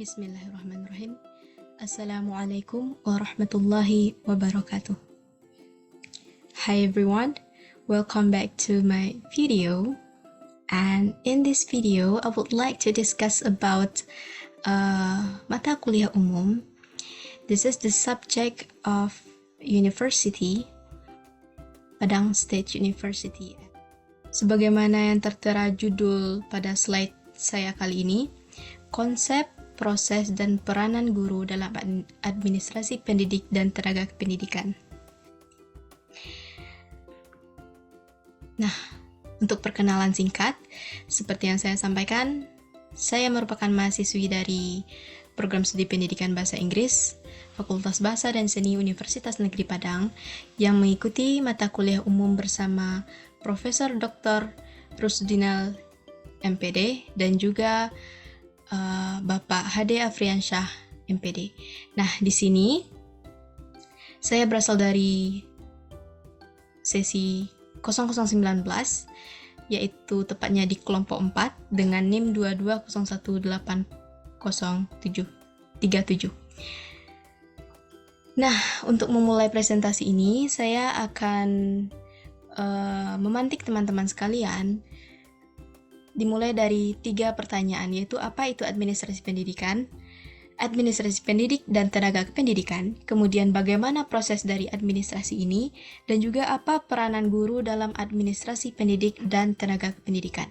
Bismillahirrahmanirrahim. Assalamualaikum warahmatullahi wabarakatuh. Hi everyone, welcome back to my video. And in this video, I would like to discuss about mata kuliah umum. This is the subject of University, Padang State University. Sebagaimana yang tertera judul pada slide saya kali ini, konsep, proses, dan peranan guru dalam administrasi pendidik dan tenaga kependidikan. Nah, untuk perkenalan singkat, seperti yang saya sampaikan, saya merupakan mahasiswi dari Program Studi Pendidikan Bahasa Inggris, Fakultas Bahasa dan Seni Universitas Negeri Padang, yang mengikuti mata kuliah umum bersama Profesor Dr. Rusdinal MPD dan juga Bapak Hade Afriansyah MPD. Nah, di sini saya berasal dari sesi 0019, yaitu tepatnya di kelompok 4 dengan NIM 22018037. Nah, untuk memulai presentasi ini, saya akan memantik teman-teman sekalian dimulai dari 3 pertanyaan, yaitu apa itu administrasi pendidikan, administrasi pendidik dan tenaga kependidikan, kemudian bagaimana proses dari administrasi ini, dan juga apa peranan guru dalam administrasi pendidik dan tenaga kependidikan.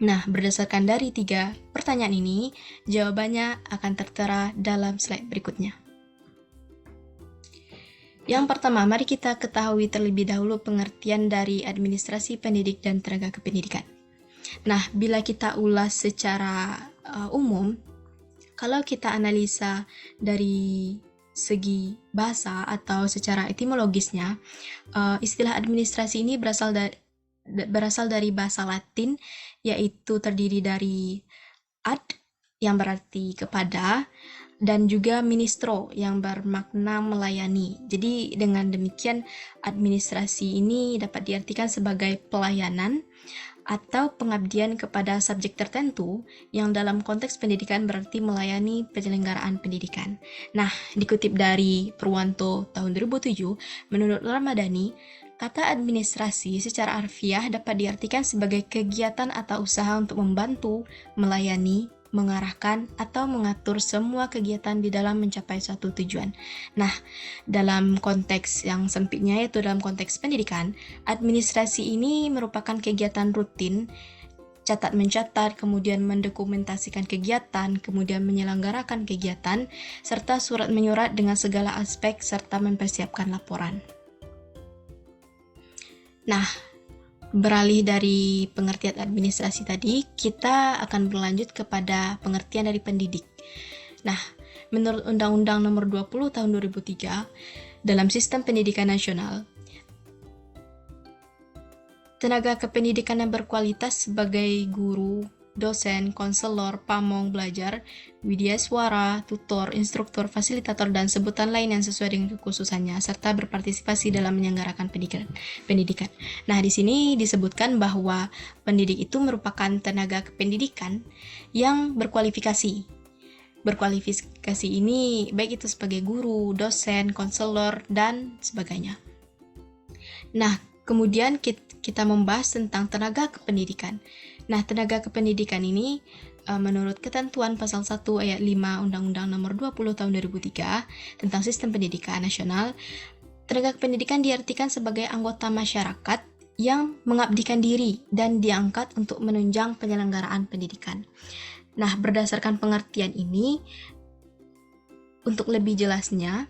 Nah, berdasarkan dari 3 pertanyaan ini, jawabannya akan tertera dalam slide berikutnya. Yang pertama, mari kita ketahui terlebih dahulu pengertian dari administrasi pendidik dan tenaga kependidikan. Nah, bila kita ulas secara umum, kalau kita analisa dari segi bahasa atau secara etimologisnya, istilah administrasi ini berasal dari bahasa Latin, yaitu terdiri dari ad, yang berarti kepada, dan juga ministro, yang bermakna melayani. Jadi, dengan demikian, administrasi ini dapat diartikan sebagai pelayanan atau pengabdian kepada subjek tertentu yang dalam konteks pendidikan berarti melayani penyelenggaraan pendidikan. Nah, dikutip dari Purwanto tahun 2007, menurut Ramadhani, kata administrasi secara harfiah dapat diartikan sebagai kegiatan atau usaha untuk membantu, melayani, mengarahkan, atau mengatur semua kegiatan di dalam mencapai suatu tujuan. Nah, dalam konteks yang sempitnya, yaitu dalam konteks pendidikan, administrasi ini merupakan kegiatan rutin, catat-mencatat, kemudian mendokumentasikan kegiatan, kemudian menyelenggarakan kegiatan, serta surat-menyurat dengan segala aspek, serta mempersiapkan laporan. Nah, beralih dari pengertian administrasi tadi, kita akan berlanjut kepada pengertian dari pendidik. Nah, menurut Undang-Undang Nomor 20 Tahun 2003, dalam sistem pendidikan nasional, tenaga kependidikan yang berkualitas sebagai guru, dosen, konselor, pamong belajar, widyaswara, tutor, instruktur, fasilitator, dan sebutan lain yang sesuai dengan kekhususannya, serta berpartisipasi dalam menyelenggarakan pendidikan. Nah, di sini disebutkan bahwa pendidik itu merupakan tenaga kependidikan yang berkualifikasi. Berkualifikasi ini baik itu sebagai guru, dosen, konselor, dan sebagainya. Nah, kemudian kita membahas tentang tenaga kependidikan. Nah, tenaga kependidikan ini menurut ketentuan pasal 1 ayat 5 Undang-Undang Nomor 20 Tahun 2003 tentang Sistem Pendidikan Nasional, tenaga kependidikan diartikan sebagai anggota masyarakat yang mengabdikan diri dan diangkat untuk menunjang penyelenggaraan pendidikan. Nah, berdasarkan pengertian ini, untuk lebih jelasnya,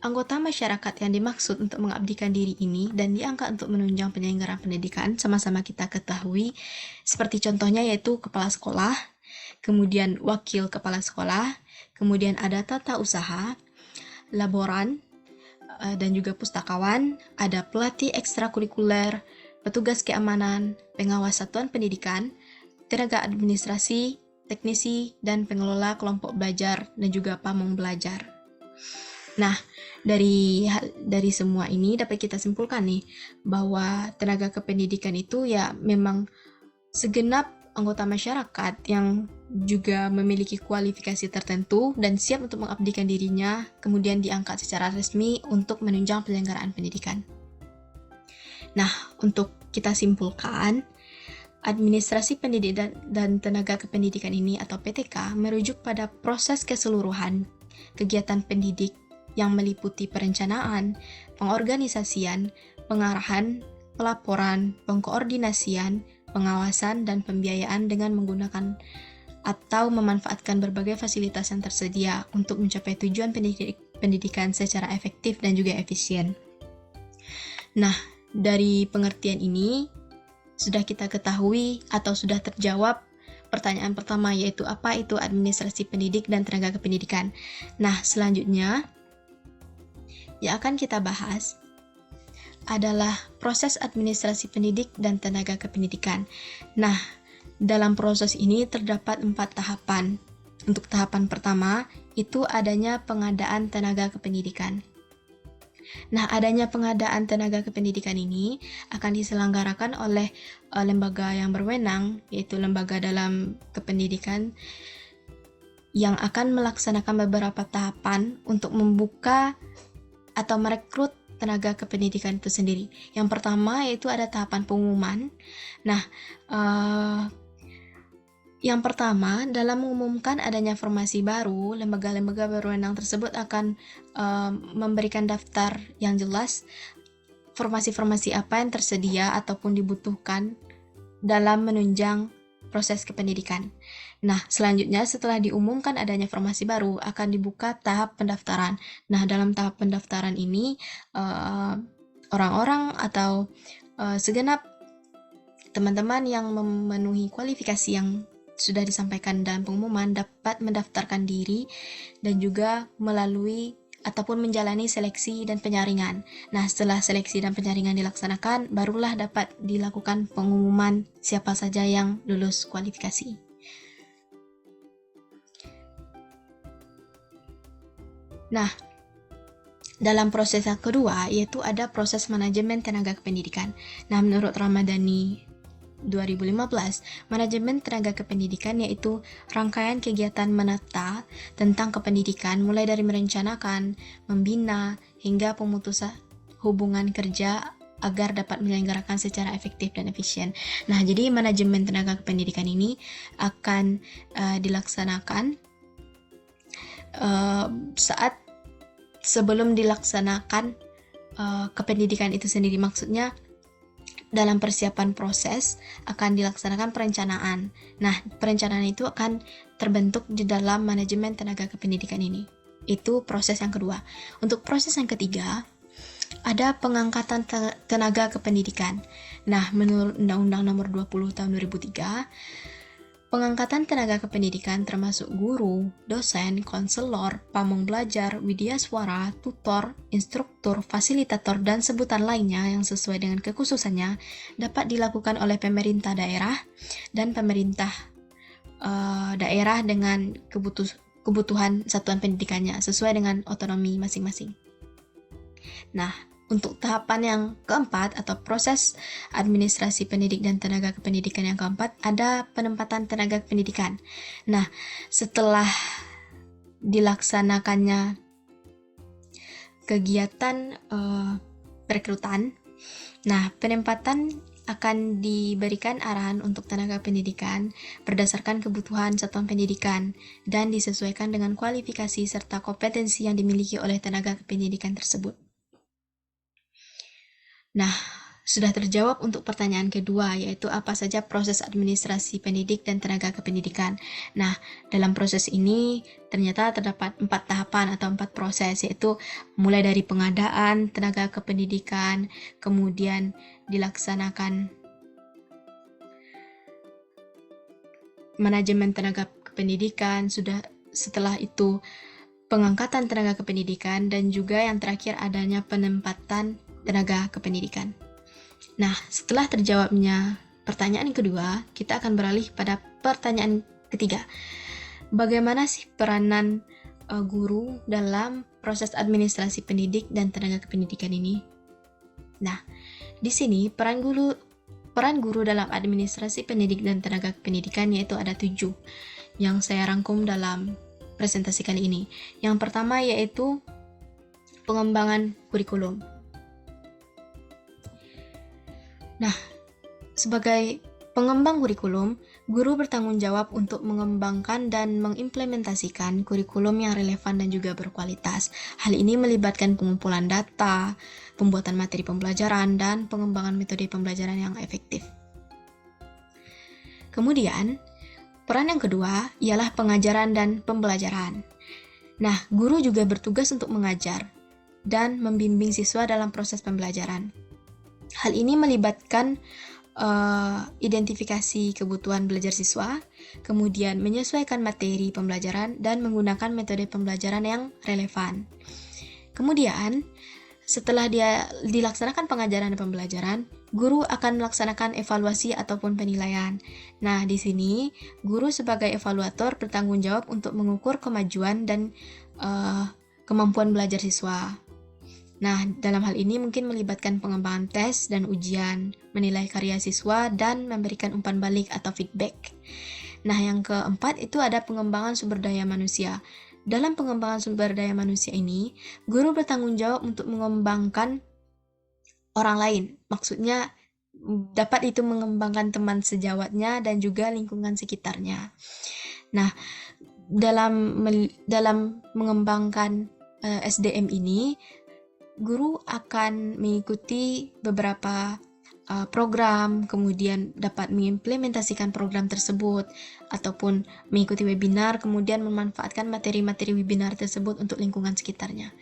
anggota masyarakat yang dimaksud untuk mengabdikan diri ini dan diangkat untuk menunjang penyelenggaraan pendidikan sama-sama kita ketahui, seperti contohnya yaitu kepala sekolah, kemudian wakil kepala sekolah, kemudian ada tata usaha, laboran, dan juga pustakawan, ada pelatih ekstrakurikuler, petugas keamanan, pengawas satuan pendidikan, tenaga administrasi, teknisi, dan pengelola kelompok belajar, dan juga pamong belajar. Nah, dari semua ini dapat kita simpulkan nih bahwa tenaga kependidikan itu ya memang segenap anggota masyarakat yang juga memiliki kualifikasi tertentu dan siap untuk mengabdikan dirinya, kemudian diangkat secara resmi untuk menunjang penyelenggaraan pendidikan. Nah, untuk kita simpulkan, administrasi pendidikan dan tenaga kependidikan ini atau PTK merujuk pada proses keseluruhan kegiatan pendidik yang meliputi perencanaan, pengorganisasian, pengarahan, pelaporan, pengkoordinasian, pengawasan, dan pembiayaan dengan menggunakan atau memanfaatkan berbagai fasilitas yang tersedia untuk mencapai tujuan pendidikan secara efektif dan juga efisien. Nah, dari pengertian ini sudah kita ketahui atau sudah terjawab pertanyaan pertama, yaitu apa itu administrasi pendidik dan tenaga kependidikan. Nah, selanjutnya yang akan kita bahas adalah proses administrasi pendidik dan tenaga kependidikan. Nah, dalam proses ini terdapat 4 tahapan. Untuk tahapan pertama, itu adanya pengadaan tenaga kependidikan. Nah, adanya pengadaan tenaga kependidikan ini akan diselenggarakan oleh lembaga yang berwenang, yaitu lembaga dalam kependidikan yang akan melaksanakan beberapa tahapan untuk membuka atau merekrut tenaga kependidikan itu sendiri. Yang pertama yaitu ada tahapan pengumuman. Nah, yang pertama, dalam mengumumkan adanya formasi baru, lembaga-lembaga berwenang tersebut akan memberikan daftar yang jelas formasi-formasi apa yang tersedia ataupun dibutuhkan dalam menunjang proses kependidikan. Nah, selanjutnya setelah diumumkan adanya formasi baru, akan dibuka tahap pendaftaran. Nah, dalam tahap pendaftaran ini, orang-orang atau segenap teman-teman yang memenuhi kualifikasi yang sudah disampaikan dalam pengumuman dapat mendaftarkan diri dan juga melalui ataupun menjalani seleksi dan penyaringan. Nah, setelah seleksi dan penyaringan dilaksanakan, barulah dapat dilakukan pengumuman siapa saja yang lulus kualifikasi. Nah, dalam proses yang kedua, yaitu ada proses manajemen tenaga kependidikan. Nah, menurut Ramadhani 2015, manajemen tenaga kependidikan yaitu rangkaian kegiatan menata tentang kependidikan mulai dari merencanakan, membina, hingga pemutusan hubungan kerja agar dapat menyelenggarakan secara efektif dan efisien. Nah, jadi manajemen tenaga kependidikan ini akan dilaksanakan saat sebelum dilaksanakan kependidikan itu sendiri. Maksudnya dalam persiapan proses akan dilaksanakan perencanaan. Nah, perencanaan itu akan terbentuk di dalam manajemen tenaga kependidikan ini. Itu proses yang kedua. Untuk proses yang ketiga, ada pengangkatan tenaga kependidikan. Nah, menurut Undang-Undang Nomor 20 Tahun 2003, pengangkatan tenaga kependidikan termasuk guru, dosen, konselor, pamong belajar, widyaswara, tutor, instruktur, fasilitator, dan sebutan lainnya yang sesuai dengan kekhususannya dapat dilakukan oleh pemerintah daerah dan pemerintah daerah dengan kebutuhan satuan pendidikannya sesuai dengan otonomi masing-masing. Nah, untuk tahapan yang keempat atau proses administrasi pendidik dan tenaga kependidikan yang keempat, ada penempatan tenaga kependidikan. Nah, setelah dilaksanakannya kegiatan perekrutan, nah penempatan akan diberikan arahan untuk tenaga pendidikan berdasarkan kebutuhan satuan pendidikan dan disesuaikan dengan kualifikasi serta kompetensi yang dimiliki oleh tenaga kependidikan tersebut. Nah, sudah terjawab untuk pertanyaan kedua, yaitu apa saja proses administrasi pendidik dan tenaga kependidikan. Nah, dalam proses ini ternyata terdapat 4 tahapan atau 4 proses, yaitu mulai dari pengadaan tenaga kependidikan, kemudian dilaksanakan manajemen tenaga kependidikan, setelah itu pengangkatan tenaga kependidikan, dan juga yang terakhir adanya penempatan tenaga kependidikan. Nah, setelah terjawabnya pertanyaan kedua, kita akan beralih pada pertanyaan ketiga. Bagaimana sih peranan guru dalam proses administrasi pendidik dan tenaga kependidikan ini? Nah, di sini peran peran guru dalam administrasi pendidik dan tenaga pendidikan, yaitu ada 7 yang saya rangkum dalam presentasi kali ini. Yang pertama yaitu pengembangan kurikulum. Nah, sebagai pengembang kurikulum, guru bertanggung jawab untuk mengembangkan dan mengimplementasikan kurikulum yang relevan dan juga berkualitas. Hal ini melibatkan pengumpulan data, pembuatan materi pembelajaran, dan pengembangan metode pembelajaran yang efektif. Kemudian, peran yang kedua ialah pengajaran dan pembelajaran. Nah, guru juga bertugas untuk mengajar dan membimbing siswa dalam proses pembelajaran. Hal ini melibatkan identifikasi kebutuhan belajar siswa, kemudian menyesuaikan materi pembelajaran dan menggunakan metode pembelajaran yang relevan. Kemudian, setelah dilaksanakan pengajaran dan pembelajaran, guru akan melaksanakan evaluasi ataupun penilaian. Nah, di sini guru sebagai evaluator bertanggung jawab untuk mengukur kemajuan dan kemampuan belajar siswa. Nah, dalam hal ini mungkin melibatkan pengembangan tes dan ujian, menilai karya siswa, dan memberikan umpan balik atau feedback. Nah, yang keempat itu ada pengembangan sumber daya manusia. Dalam pengembangan sumber daya manusia ini, guru bertanggung jawab untuk mengembangkan orang lain. Maksudnya, dapat itu mengembangkan teman sejawatnya dan juga lingkungan sekitarnya. Nah, dalam mengembangkan SDM ini, guru akan mengikuti beberapa program, kemudian dapat mengimplementasikan program tersebut, ataupun mengikuti webinar, kemudian memanfaatkan materi-materi webinar tersebut untuk lingkungan sekitarnya.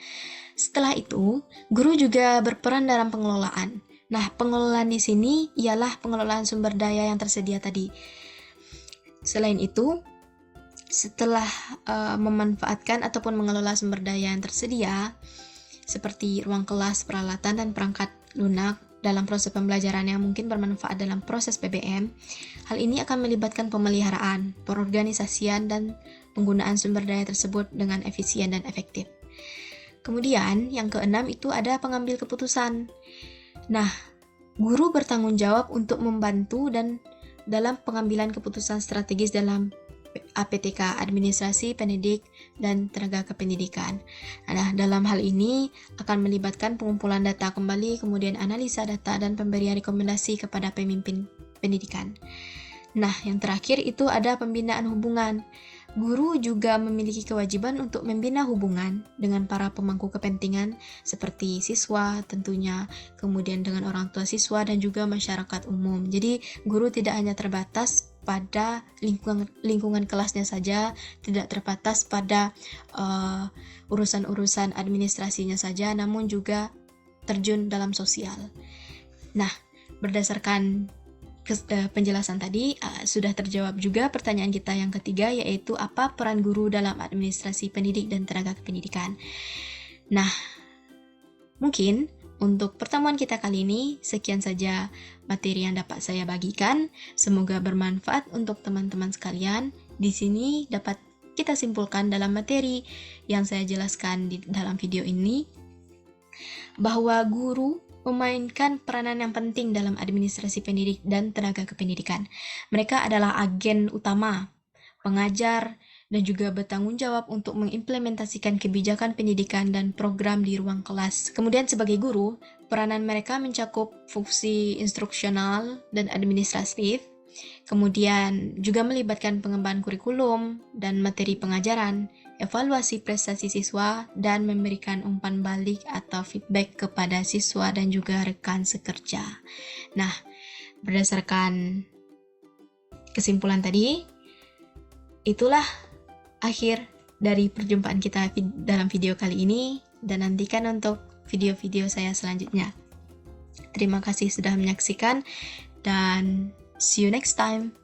Setelah itu, guru juga berperan dalam pengelolaan. Nah, pengelolaan di sini ialah pengelolaan sumber daya yang tersedia tadi. Selain itu, setelah memanfaatkan ataupun mengelola sumber daya yang tersedia, seperti ruang kelas, peralatan, dan perangkat lunak dalam proses pembelajaran yang mungkin bermanfaat dalam proses PBM, hal ini akan melibatkan pemeliharaan, perorganisasian, dan penggunaan sumber daya tersebut dengan efisien dan efektif. Kemudian, yang keenam itu ada pengambil keputusan. Nah, guru bertanggung jawab untuk membantu dan dalam pengambilan keputusan strategis dalam APTK, Administrasi Pendidik dan Tenaga Kependidikan. Nah, dalam hal ini akan melibatkan pengumpulan data kembali, kemudian analisa data dan pemberian rekomendasi kepada pemimpin pendidikan. Nah, yang terakhir itu ada pembinaan hubungan. Guru juga memiliki kewajiban untuk membina hubungan dengan para pemangku kepentingan seperti siswa tentunya, kemudian dengan orang tua siswa dan juga masyarakat umum. Jadi, guru tidak hanya terbatas pada lingkungan kelasnya saja, tidak terbatas pada urusan-urusan administrasinya saja, namun juga terjun dalam sosial. Nah, berdasarkan penjelasan tadi, sudah terjawab juga pertanyaan kita yang ketiga, yaitu apa peran guru dalam administrasi pendidik dan tenaga kependidikan. Nah, mungkin untuk pertemuan kita kali ini, sekian saja materi yang dapat saya bagikan. Semoga bermanfaat untuk teman-teman sekalian. Di sini dapat kita simpulkan dalam materi yang saya jelaskan di dalam video ini, bahwa guru memainkan peranan yang penting dalam administrasi pendidik dan tenaga kependidikan. Mereka adalah agen utama, pengajar, dan juga bertanggung jawab untuk mengimplementasikan kebijakan pendidikan dan program di ruang kelas. Kemudian sebagai guru, peranan mereka mencakup fungsi instruksional dan administratif, kemudian juga melibatkan pengembangan kurikulum dan materi pengajaran, evaluasi prestasi siswa, dan memberikan umpan balik atau feedback kepada siswa dan juga rekan sekerja. Nah, berdasarkan kesimpulan tadi, itulah akhir dari perjumpaan kita dalam video kali ini, dan nantikan untuk video-video saya selanjutnya. Terima kasih sudah menyaksikan, dan see you next time.